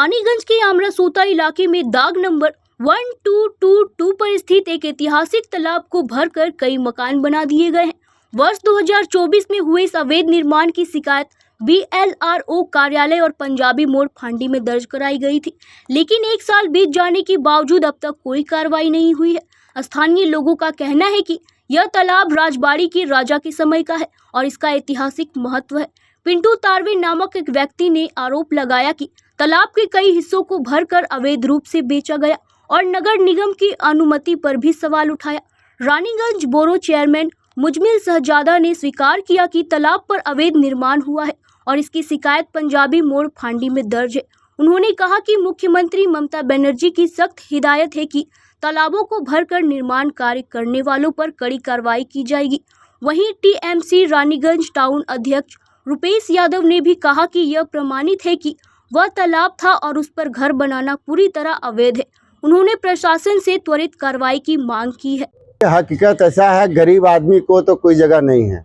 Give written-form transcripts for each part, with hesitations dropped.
रानीगंज के आमरासोता इलाके में दाग नंबर 1222 पर स्थित एक ऐतिहासिक तालाब को भरकर कई मकान बना दिए गए हैं। वर्ष 2024 में हुए इस अवैध निर्माण की शिकायत BLRO कार्यालय और पंजाबी मोड़ फांडी में दर्ज कराई गई थी, लेकिन एक साल बीत जाने के बावजूद अब तक कोई कार्रवाई नहीं हुई है। स्थानीय लोगों का कहना है कि यह तालाब राजबाड़ी के राजा के समय का है और इसका ऐतिहासिक महत्व है। पिंटू तारवे नामक एक व्यक्ति ने आरोप लगाया कि तालाब के कई हिस्सों को भरकर अवैध रूप से बेचा गया और नगर निगम की अनुमति पर भी सवाल उठाया। रानीगंज बोरो चेयरमैन मुजमिल शहजादा ने स्वीकार किया कि तालाब पर अवैध निर्माण हुआ है और इसकी शिकायत पंजाबी मोड़ फांडी में दर्ज है। उन्होंने कहा कि मुख्यमंत्री ममता बनर्जी की सख्त हिदायत है कि तालाबों को भरकर निर्माण कार्य करने वालों पर कड़ी कार्रवाई की जाएगी। वहीं TMC रानीगंज टाउन अध्यक्ष रुपेश यादव ने भी कहा कि यह प्रमाणित है कि वह तालाब था और उस पर घर बनाना पूरी तरह अवैध है। उन्होंने प्रशासन से त्वरित कार्रवाई की मांग की है। हकीकत ऐसा है, गरीब आदमी को तो कोई जगह नहीं है।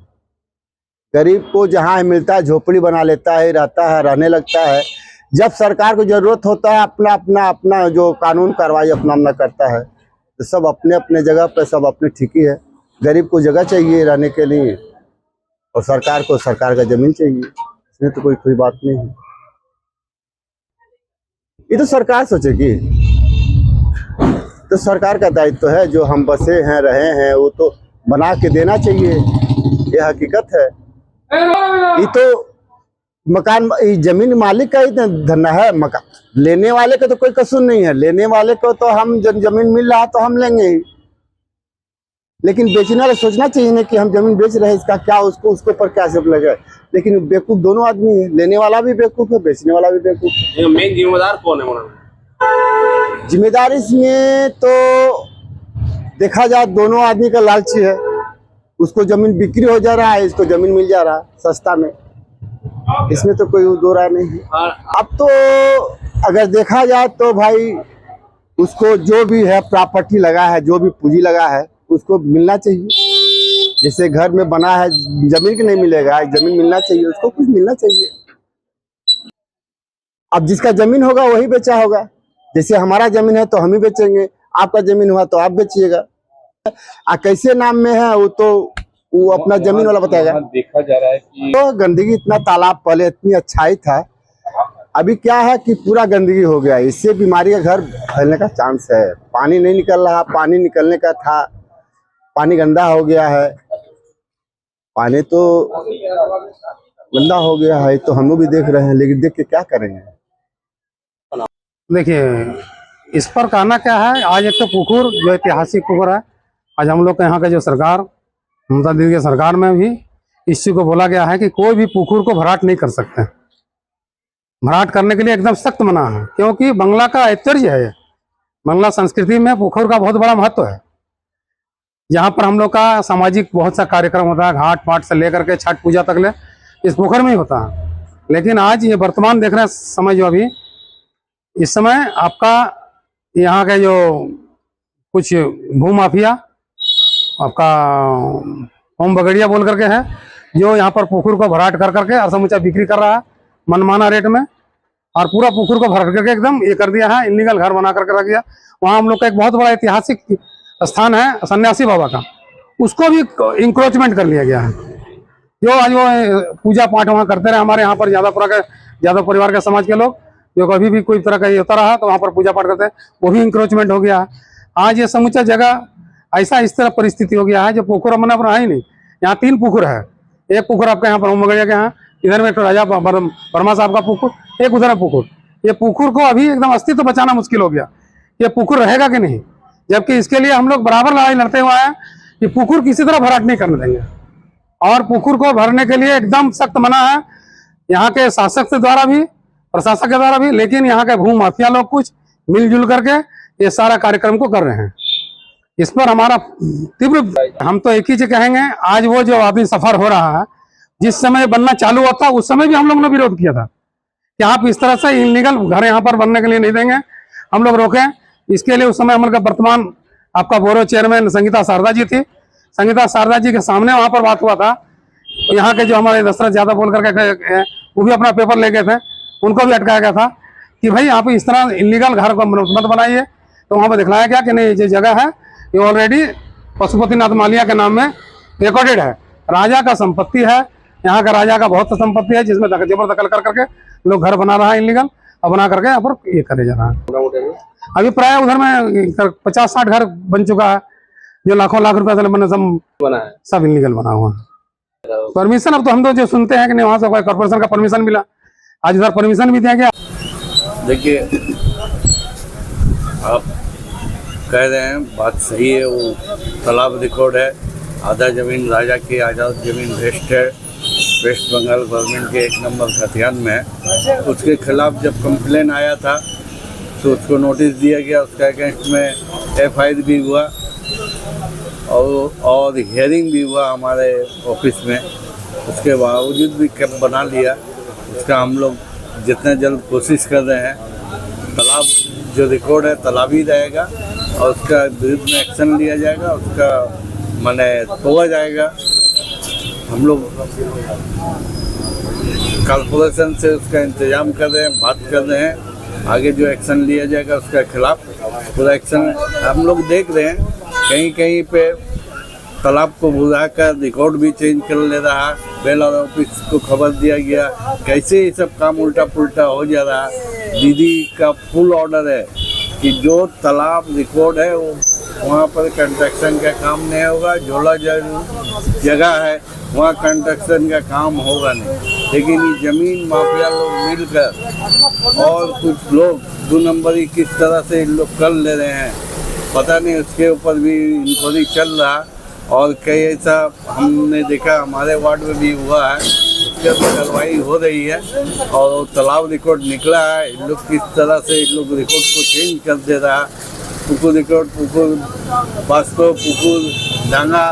गरीब को जहाँ मिलता है झोपड़ी बना लेता है, रहता है, रहने लगता है। जब सरकार को जरूरत होता है अपना जो कानून कार्रवाई अपना करता है, तो सब अपने अपने जगह पे सब अपने ठीक ही है। गरीब को जगह चाहिए रहने के लिए और सरकार को सरकार का जमीन चाहिए, इसमें तो कोई बात नहीं है। ये तो सरकार सोचेगी, तो सरकार का दायित्व है। जो हम बसे हैं, रहे हैं, वो तो बना के देना चाहिए। ये हकीकत है। ये तो मकान जमीन मालिक का ही धंधा है। मकान लेने वाले का तो कोई कसूर नहीं है। लेने वाले को तो हम जमीन मिल रहा तो हम लेंगे ही, लेकिन बेचने वाले सोचना चाहिए ना कि हम जमीन बेच रहे हैं, इसका क्या उसके ऊपर क्या सब लगे। लेकिन बेवकूफ दोनों आदमी है, लेने वाला भी बेवकूफ है, बेचने वाला भी बेवकूफ है। मेन जिम्मेदार कौन है? जिम्मेदार इसमें तो देखा जाए दोनों आदमी का लालची है। उसको जमीन बिक्री हो जा रहा है, इसको जमीन मिल जा रहा है सस्ता में। इसमें तो कोई दो राय नहीं है। अब तो अगर देखा जाए तो भाई उसको जो भी है प्रॉपर्टी लगा है, जो भी पूंजी लगा है, उसको मिलना चाहिए। जैसे घर में बना है, जमीन की नहीं मिलेगा, जमीन मिलना चाहिए, उसको कुछ मिलना चाहिए। अब जिसका जमीन होगा वही बेचा होगा। जैसे हमारा जमीन है तो हम ही बेचेंगे, आपका जमीन हुआ तो आप बेचिएगा। कैसे नाम में है वो अपना जमीन वाला बताएगा। देखा जा रहा है कि तो गंदगी इतना, तालाब पहले इतनी अच्छाई था, अभी क्या है कि पूरा गंदगी हो गया। इससे बीमारी का घर फैलने का चांस है। पानी नहीं निकल रहा, पानी निकलने का था, पानी गंदा हो गया है। पानी तो गंदा हो गया है, तो हम लोग भी देख रहे हैं, लेकिन देख के क्या करेंगे। देखिए, इस पर कहना क्या है। आज एक तो पुकुर जो ऐतिहासिक पुकुर है, आज हम लोग के यहाँ का जो सरकार ममता दीदी की सरकार में भी इस चीज को बोला गया है कि कोई भी पुकुर को भराट नहीं कर सकते। भराट करने के लिए एकदम सख्त मना है, क्योंकि बंगला का ऐतिह्य है। बंगला संस्कृति में पुकुर का बहुत बड़ा महत्व है। यहाँ पर हम लोग का सामाजिक बहुत सा कार्यक्रम होता है, घाट पाट से लेकर के छठ पूजा तक ले इस पोखर में ही होता है। लेकिन आज ये वर्तमान देख रहे हैं समय, जो अभी इस समय आपका यहाँ के जो कुछ भूमाफिया आपका होम बगड़िया बोल करके है, जो यहाँ पर पुकुर को भराट कर करके और समूचा बिक्री कर रहा है मनमाना रेट में, और पूरा पुकुर को भराट करके एकदम ये कर दिया है, इलीगल घर बना करके रख दिया। वहाँ हम लोग का एक बहुत बड़ा ऐतिहासिक स्थान है सन्यासी बाबा का, उसको भी इंक्रोचमेंट कर लिया गया है। जो आज वो पूजा पाठ वहाँ करते रहे, हमारे यहाँ पर ज्यादा परिवार के समाज के लोग जो कभी भी कोई तरह का ये होता रहा तो वहाँ पर पूजा पाठ करते हैं, वो भी इंक्रोचमेंट हो गया है। आज ये समूचा जगह ऐसा इस तरह परिस्थिति हो गया है, जो पुकुर मना पर है नहीं। यहाँ 3 पुकुर है। एक पुकुर आपका यहाँ पर होमगड़िया के यहाँ, इधर में एक राजा वर्मा साहब का पुकुर, एक उधर है पुकुर। ये पुकुर को अभी एकदम अस्तित्व बचाना मुश्किल हो गया, ये पुकुर रहेगा कि नहीं। जबकि इसके लिए हम लोग बराबर लड़ाई लड़ते हुए हैं कि पुकुर किसी तरह भराट नहीं करने देंगे, और पुकुर को भरने के लिए एकदम सख्त मना है यहाँ के शासक के द्वारा भी, प्रशासक के द्वारा भी। लेकिन यहाँ के भू माफिया लोग कुछ मिलजुल करके ये सारा कार्यक्रम को कर रहे हैं। इस पर हमारा तीव्र, हम तो एक ही चीज कहेंगे, आज वो जो आदमी सफर हो रहा है, जिस समय बनना चालू हुआ था उस समय भी हम लोग ने विरोध किया था कि आप इस तरह से इलीगल घर यहाँ पर बनने के लिए नहीं देंगे, हम लोग रोकें। इसके लिए उस समय हमारे वर्तमान आपका बोरो चेयरमैन संगीता शारदा जी थी। संगीता शारदा जी के सामने वहाँ पर बात हुआ था। यहाँ के जो हमारे दशरथ यादव बोल करके वो भी अपना पेपर ले गए थे, उनको भी अटकाया गया था कि भाई आप इस तरह इलीगल घर को मत बनाइए। तो वहाँ पर दिखलाया गया कि नहीं, ये जगह है ये ऑलरेडी पशुपतिनाथ मालिया के नाम में रिकॉर्डेड है, राजा का संपत्ति है, यहाँ का राजा का बहुत संपत्ति है, जिसमें जबरदखल कर करके लोग घर बना रहा है इलीगल, और बना करके यहाँ पर ये करे जा रहा है। अभी प्राय उधर में 50-60 घर बन चुका है, जो लाखों लाख रुपए से बने सब इलीगल बना हुआ है। परमिशन अब तो हम तो जो सुनते हैं कि नहीं, वहाँ से कॉर्पोरेशन का परमिशन मिला, आज उधर परमिशन भी दिया गया। देखिए, आप कह रहे हैं बात सही है, वो तालाब रिकॉर्ड है, आधा ज़मीन राजा की, आधा ज़मीन वेस्ट है, वेस्ट बंगाल गवर्नमेंट के 1 नंबर खतियान में है। उसके खिलाफ जब कंप्लेन आया था तो उसको नोटिस दिया गया, उसका अगेंस्ट में FIR भी हुआ और हियरिंग भी हुआ हमारे ऑफिस में। उसके बावजूद भी कैब बना लिया। उसका हम लोग जितने जल्द कोशिश कर रहे हैं, तालाब जो रिकॉर्ड है तालाबी रहेगा और उसका विरुद्ध में एक्शन लिया जाएगा, उसका माने तोड़ा जाएगा। हम लोग कॉर्पोरेशन से उसका इंतजाम कर रहे हैं, बात कर रहे हैं, आगे जो एक्शन लिया जाएगा उसका खिलाफ पूरा एक्शन हम लोग देख रहे हैं। कहीं कहीं पे तालाब को बुझा कर रिकॉर्ड भी चेंज कर ले रहा है, बेलर ऑफिस को खबर दिया गया, कैसे ये सब काम उल्टा पुल्टा हो जा रहा है। दीदी का फुल ऑर्डर है कि जो तालाब रिकॉर्ड है वो वहाँ पर कंस्ट्रक्शन का काम नहीं होगा, झोला जगह है वहाँ कंस्ट्रक्शन का काम होगा नहीं। लेकिन ये ज़मीन माफिया लोग मिलकर और कुछ लोग 2 नंबरी किस तरह से इन लोग कर ले रहे हैं पता नहीं, उसके ऊपर भी इंक्वायरी चल रहा। और कई ऐसा हमने देखा हमारे वार्ड में भी हुआ है, उसके ऊपर कार्रवाई हो रही है और तालाब रिकॉर्ड निकला है। इन लोग किस तरह से इन लोग रिकॉर्ड को चेंज कर दे रहा है, पुकुर रिकॉर्ड, पुकुर बास्को, पुकुर डांगा,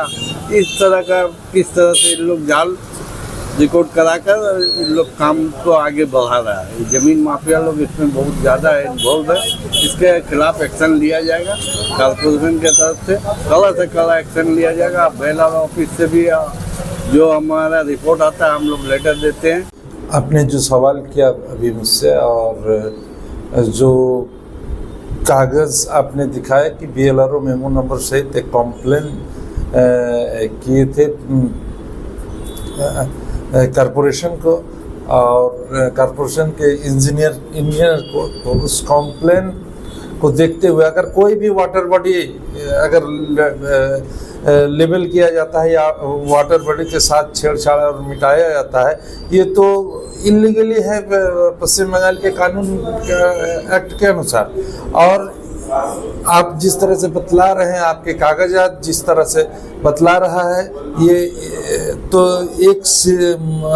इस तरह का किस तरह से इन लोग जाल रिकॉर्ड कराकर इन लोग काम को आगे बढ़ा रहा है। ज़मीन माफिया लोग इसमें बहुत ज़्यादा इन्वॉल्व है, इसके खिलाफ एक्शन लिया जाएगा कॉर्पोरेशन के तरफ से, कड़ा एक्शन लिया जाएगा। बेला ऑफिस से भी जो हमारा रिपोर्ट आता है हम लोग लेटर देते हैं। आपने जो सवाल किया अभी मुझसे और जो कागज़ आपने दिखाया कि BLRO मेमो नंबर सहित एक कॉम्प्लेन किए थे कॉरपोरेशन को और कॉरपोरेशन के इंजीनियर को, तो उस कॉम्प्लेन को देखते हुए अगर कोई भी वाटर बॉडी अगर लेबल किया जाता है या वाटर बॉडी के साथ छेड़छाड़ और मिटाया जाता है, ये तो इलीगली है पश्चिम बंगाल के कानून एक्ट के अनुसार। और आप जिस तरह से बतला रहे हैं, आपके कागजात जिस तरह से बतला रहा है, ये तो एक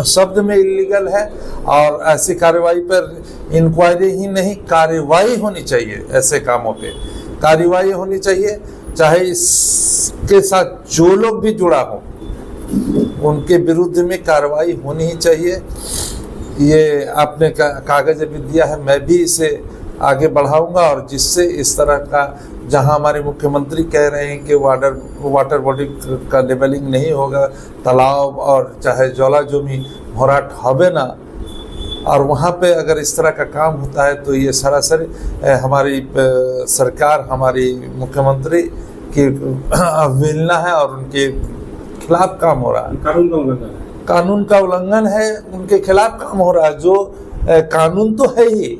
शब्द में इलीगल है और ऐसी कार्रवाई पर इंक्वायरी ही नहीं, कार्रवाई होनी चाहिए। ऐसे कामों पे कार्रवाई होनी चाहिए, चाहे इसके साथ जो लोग भी जुड़ा हो उनके विरुद्ध में कार्रवाई होनी ही चाहिए। ये आपने कागज अभी दिया है, मैं भी इसे आगे बढ़ाऊंगा और जिससे इस तरह का, जहां हमारे मुख्यमंत्री कह रहे हैं कि वाटर बॉडी का लेबलिंग नहीं होगा, तालाब और चाहे ज्वाला जोमी भराट हबे ना, और वहाँ पे अगर इस तरह का काम होता है तो ये सरासर हमारी सरकार, हमारी मुख्यमंत्री की अवहेलना है और उनके खिलाफ काम हो रहा है। कानून का उल्लंघन है, उनके खिलाफ काम हो रहा है। जो कानून तो है ही,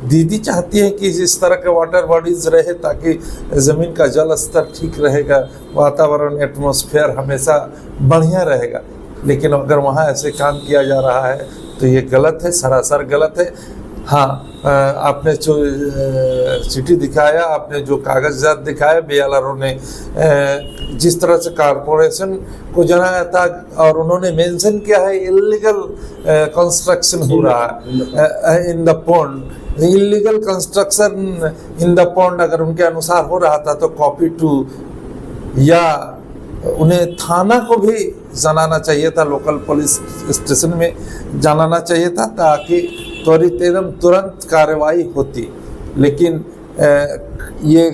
दीदी चाहती है कि इस तरह के वाटर बॉडीज रहे ताकि ज़मीन का जल स्तर ठीक रहेगा, वातावरण एटमॉस्फेयर हमेशा बढ़िया रहेगा। लेकिन अगर वहाँ ऐसे काम किया जा रहा है तो ये गलत है, सरासर गलत है। हाँ, आपने जो चिट्ठी दिखाया, आपने जो कागजात दिखाया, BLRO ने जिस तरह से कॉरपोरेशन को जनाया था और उन्होंने मेंशन किया है इलीगल कंस्ट्रक्शन हो रहा है in the pond, illegal construction in the pond अगर उनके अनुसार हो रहा था तो कॉपी टू या उन्हें थाना को भी जनाना चाहिए था, लोकल पुलिस स्टेशन में जनाना चाहिए था ताकि त्वरित एवं तुरंत कार्रवाई होती। लेकिन ये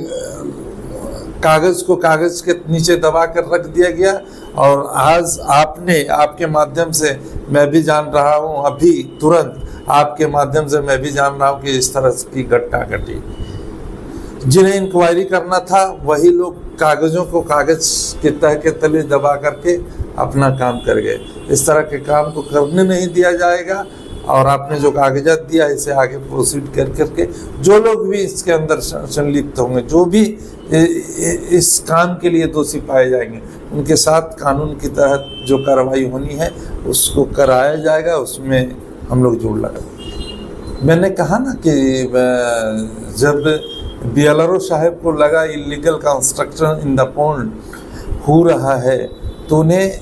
कागज़ को कागज़ के नीचे दबा कर रख दिया गया और आज आपने, आपके माध्यम से मैं भी जान रहा हूँ, अभी तुरंत आपके माध्यम से मैं भी जान रहा हूँ कि इस तरह की घटना घटी। जिन्हें इंक्वायरी करना था वही लोग कागजों को कागज के तह के तले दबा करके अपना काम कर गए। इस तरह के काम को करने नहीं दिया जाएगा और आपने जो कागजात दिया इसे आगे प्रोसीड कर करके जो लोग भी इसके अंदर संलिप्त होंगे, जो भी इस काम के लिए दोषी पाए जाएंगे, उनके साथ कानून के तहत जो कार्रवाई होनी है उसको कराया जाएगा। उसमें हम लोग जोड़ लगा। मैंने कहा ना कि जब BLRO साहब को लगा illegal construction in the pond हो रहा है तो उन्हें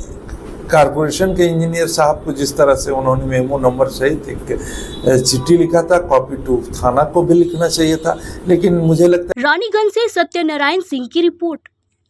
कारपोरेशन के इंजीनियर साहब को जिस तरह से उन्होंने मेमो नंबर सहित एक चिट्ठी लिखा था, कॉपी टू थाना को भी लिखना चाहिए था, लेकिन मुझे लगता है रानीगंज से सत्यनारायण सिंह की रिपोर्ट।